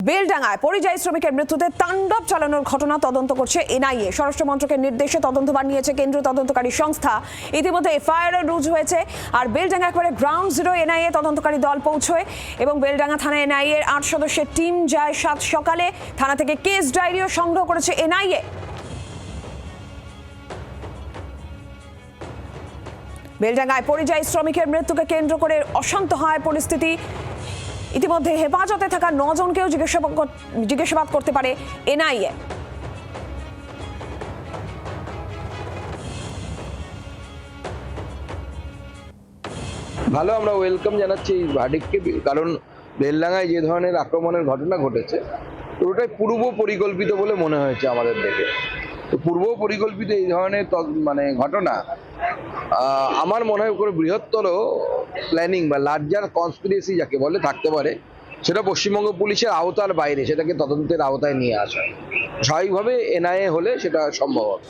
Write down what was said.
বেলডাঙ্গায় পরিযায়ী শ্রমিকের মৃত্যুতে তাণ্ডব চালানোর ঘটনা তদন্ত করছে এনআইএ। স্বরাষ্ট্র মন্ত্রকের নির্দেশে তদন্তভার নিয়েছে কেন্দ্রীয় তদন্তকারী সংস্থা। ইতিমধ্যে এফআইআর রুজু হয়েছে। আর বেলডাঙ্গা একবারে গ্রাউন্ড জিরো এনআইএ তদন্তকারী দল পৌঁছয় এবং বেলডাঙ্গা থানায় এনআইএ এর 8 সদস্যের টিম যায় 7 সকালে। থানা থেকে কেস ডায়েরিও সংগ্রহ করেছে এনআইএ। বেলডাঙ্গায় পরিযায়ী শ্রমিকের মৃত্যুকে কেন্দ্র করে অশান্ত হয় পরিস্থিতি। ইতিমধ্যে হেফাজতে থাকা 9 জনকেও জিজ্ঞাসাবাদ করতে পারে এনআইএ। ভালো, আমরা ওয়েলকাম জানাচ্ছি এই ভার্ডিক্টকে, কারণ বেলডাঙ্গায় যে ধরনের আক্রমণের ঘটনা ঘটেছে পুরোটাই পূর্ব পরিকল্পিত বলে মনে হয়েছে আমাদের দেখে। তো পূর্ব পরিকল্পিত এই ধরনের ঘটনা আমার মনে হয় কোনো বৃহত্তর প্ল্যানিং বা লার্জার কনস্পিরেসি যাকে বলে থাকতে পারে, সেটা পশ্চিমবঙ্গ পুলিশের আওতার বাইরে, সেটাকে তদন্তের আওতায় নিয়ে আসা। স্বাভাবিকভাবে এনআইএ হলে সেটা সম্ভব হবে।